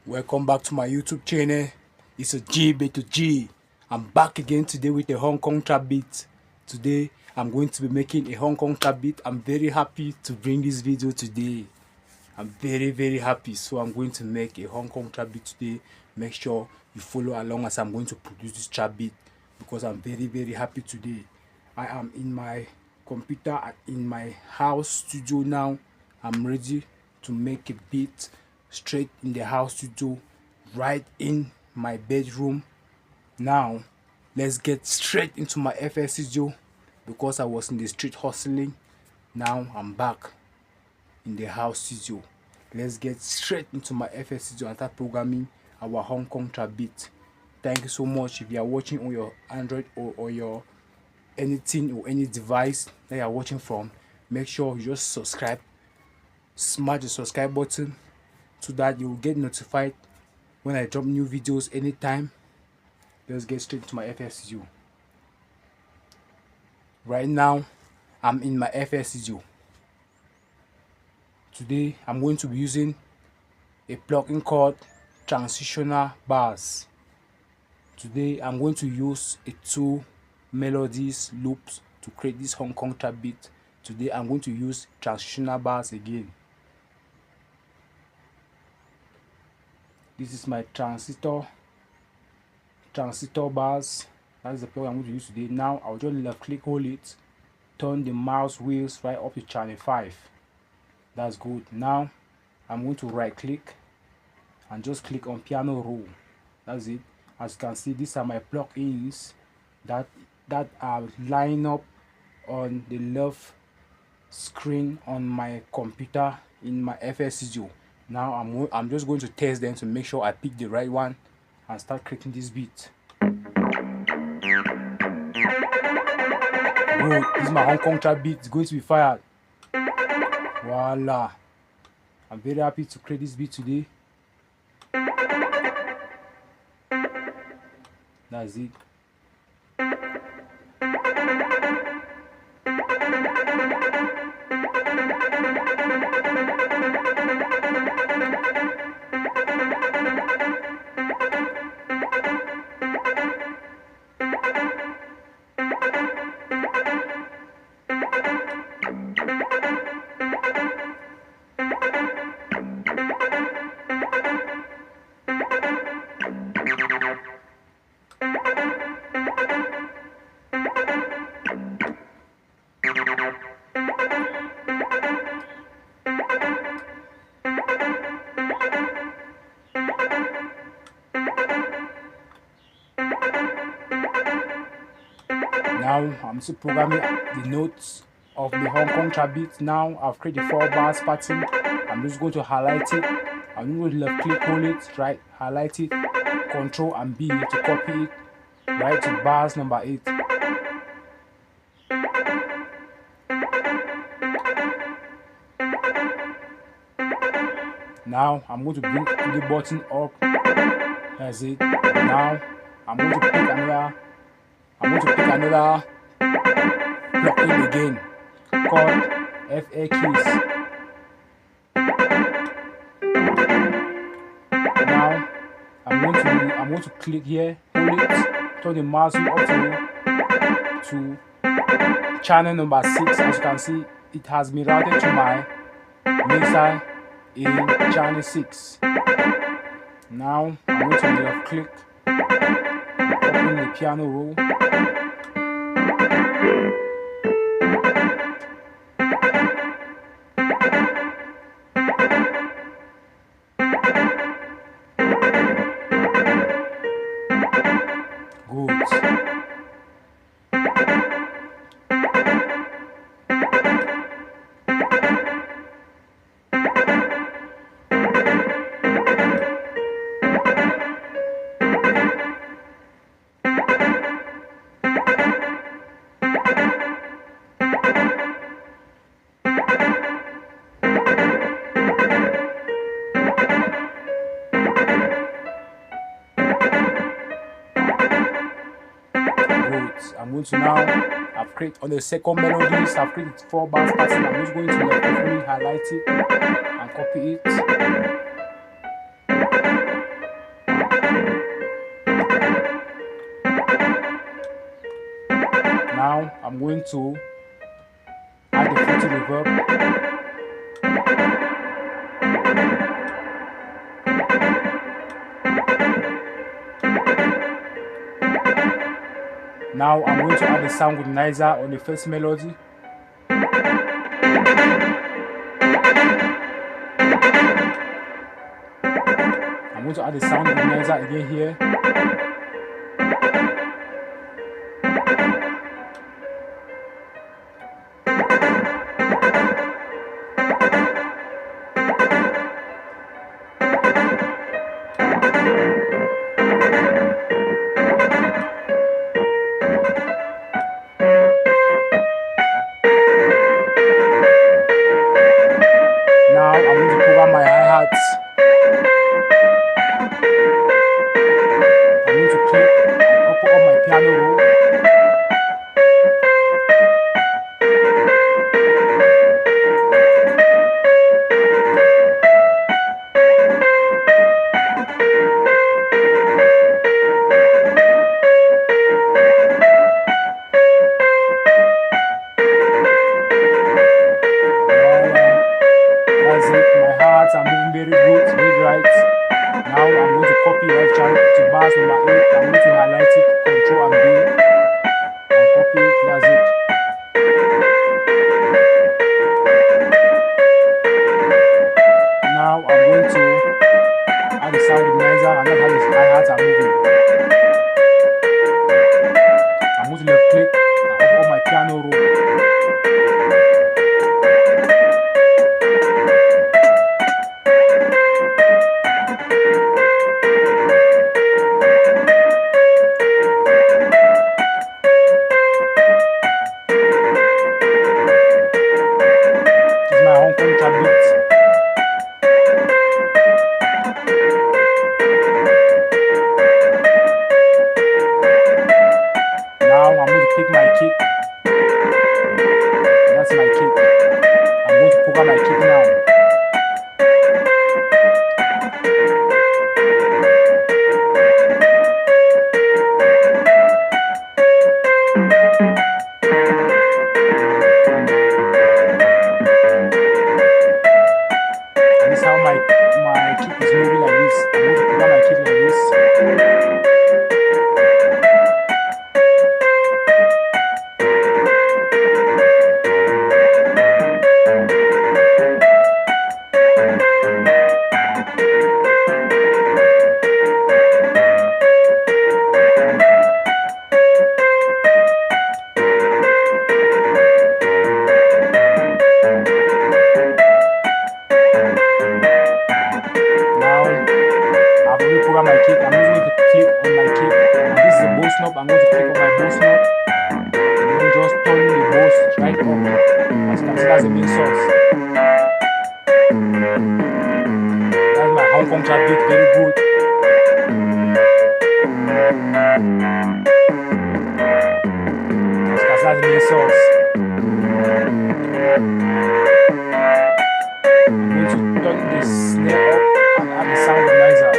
Welcome back to my YouTube channel. It's a G. I'm back again today with a Hong Kong trap beat. Today I'm going to be making a Hong Kong trap beat. I'm very happy to bring this video today. I'm very happy. So I'm going to make a Hong Kong trap beat today. Make sure you follow along as I'm going to produce this trap beat because I'm very happy today. I am in my computer in my house studio now. I'm ready to make a beat straight in the house studio, right in my bedroom. Now let's get straight into my FL Studio because I was in the street hustling. Now I'm back in the house studio. Let's get straight into my FL Studio and start programming our Hong Kong trap beat. Thank you so much. If you are watching on your Android or your anything or any device that you are watching from, make sure you just subscribe. Smash the subscribe button so that you will get notified when I drop new videos anytime. Let's get straight to my FL Studio. Right now I'm in my FL Studio. Today I'm going to be using a plugin called Transitional Bars. Today I'm going to use a 2 melodies loops to create this Hong Kong trap beat. Today I'm going to use Transitional Bars again. This is my transistor bars. That is the plugin I'm going to use today. Now I'll just left click, hold it, turn the mouse wheels right up to channel 5. That's good. Now I'm going to right click and just click on piano roll. That's it. As you can see, these are my plugins that are lined up on the left screen on my computer in my FL Studio. Now I'm just going to test them to make sure I pick the right one and start creating this beat. Bro, this is my Hong Kong trap beat. It's going to be fired. Voila. I'm very happy to create this beat today. That's it. Now I'm still programming the notes of the Hong Kong trap beat. Now I've created the 4 bars pattern. I'm just going to highlight it. I'm going to left click, hold it, right, highlight it, Control and B to copy it right to bars number 8. Now I'm going to bring the button up. That's it. Now I'm going to pick another plugin again called FL Keys. Now I'm going to click here, hold it, turn the mouse up to channel number 6. As you can see, it has been routed to my mixer in channel 6. Now I'm going to left click, open the piano roll. Good. I'm going to now, I've created on the second melodies, I've created 4 bars pattern. I'm just going to carefully highlight it and copy it. Now I'm going to add the filter reverb. Now I'm going to add the sound agonizer on the first melody. I'm going to add the sound agonizer again here. Now I'm going to program my hi-hats. I'm going to click and open up my piano roll. That's it. My hi-hats are moving very good, very right. Now I'm going to copy right channel to bass number 8. I'm going to highlight it, Control and B, and copy it. That's it. Now I'm going to add the sound agonizer, and that's how the hi-hats are moving. I'm going to left click and open up my piano roll. Now I'm going to pick my kick. That's my kick. I'm going to program my kick now. And this is how my kick is moving like this. I'm going to program my kick like this. My kick. I'm going to click on my kick, and this is the bow knob. I'm going to click on my bow knob and then just turn the bow right up. As you can see, that's the main source. That's my Hong Kong trap beat, very good. As you can see, that's the main source. I'm going to turn the snare up and add the sound agonizer.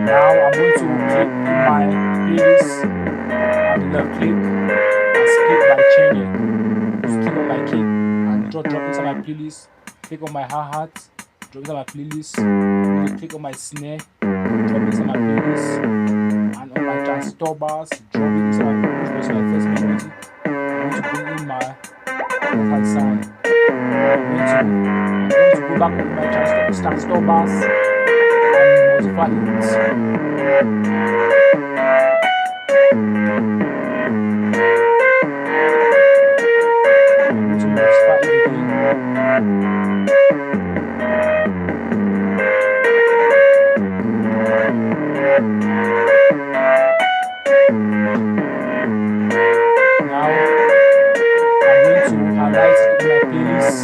Now I'm going to click in my playlist and left click and skip by chaining. Just click on my kick and drop inside my playlist. Click on my hi-hat, drop inside my playlist. Click on my snare, drop inside my playlist. And on my transistor bars, drop it inside my playlist. My first melody. I'm going to bring in my hi-hat sound. I'm going to go back to my transistor bars and modify it. I'm going to modify it again. Now I'm going to highlight it in my playlist.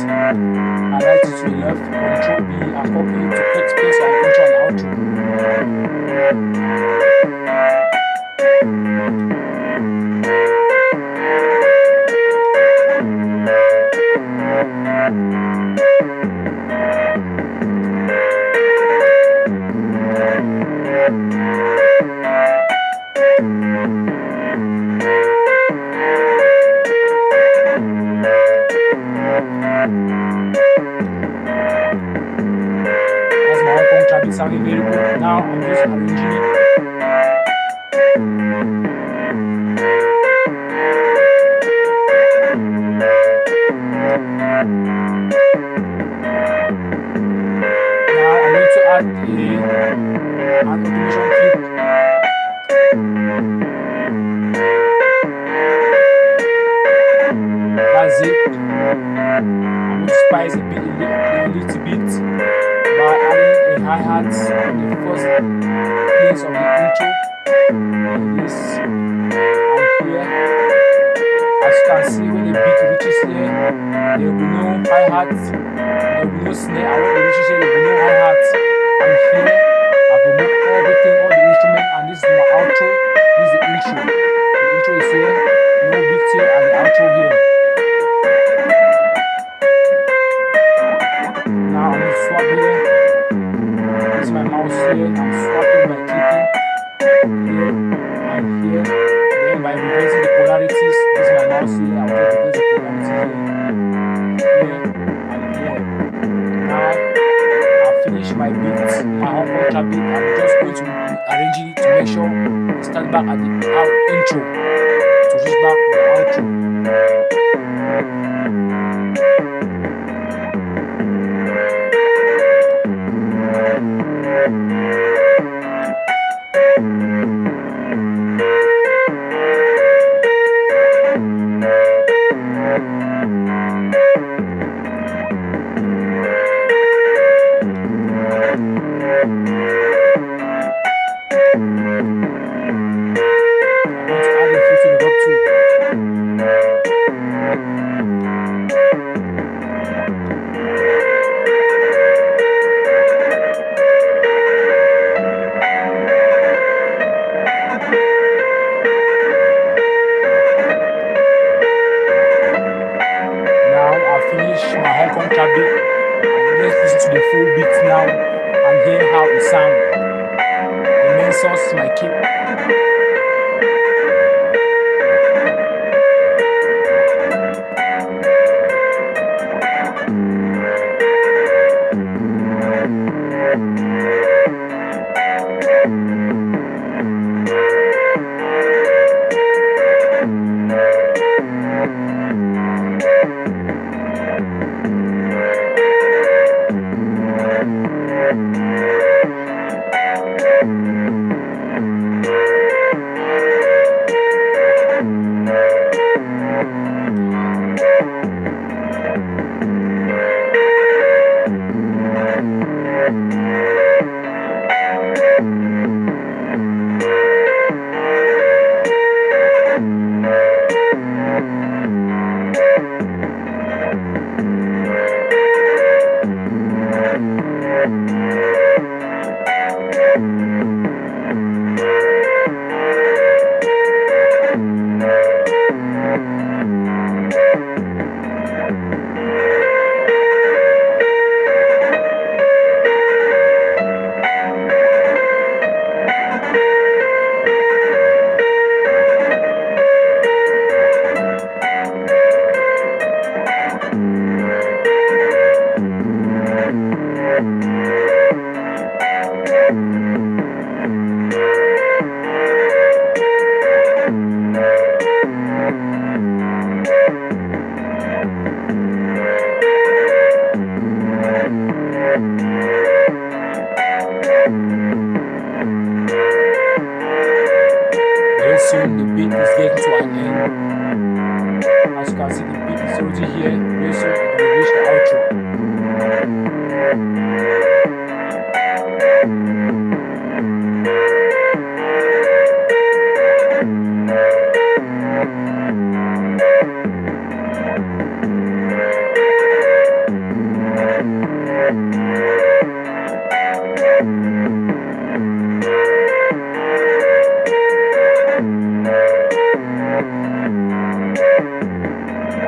Highlight it to the left, Control B and copy it to quick space and intro and outro. That's my Hong Kong trap beat sounding very good. Now I'm just arranging it. Now I'm going to add an automation clip. That's it. I'm going to spice a little bit by adding a hi-hat on the first place of the intro, like this, and here. As you can see, when the beat reaches here, there will be no hi-hat, there will be no snare, and when it reaches here, there will be no hi-hat. And here, I've removed everything, all the instruments, and this is my outro, this is the intro. The intro is here, no beat here, and the outro here. Now I'm going to swap here. This is my mouse here. I'm swapping by clicking here and here. Then by reversing the polarities, this is my mouse here. I'll just reverse the polarity here and here. Now I've finished my beat, my Hong Kong trap beat. I'm just going to arrange it to make sure it starts back at the intro. To reach back the outro. My Hong Kong trap beat. Let's listen to the full beat now and hear how it sounds. The main source is my kick. Soon the beat is getting to an end. As you can see, the beat is already here. Very soon it will reach the outro.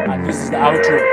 And this is the outro.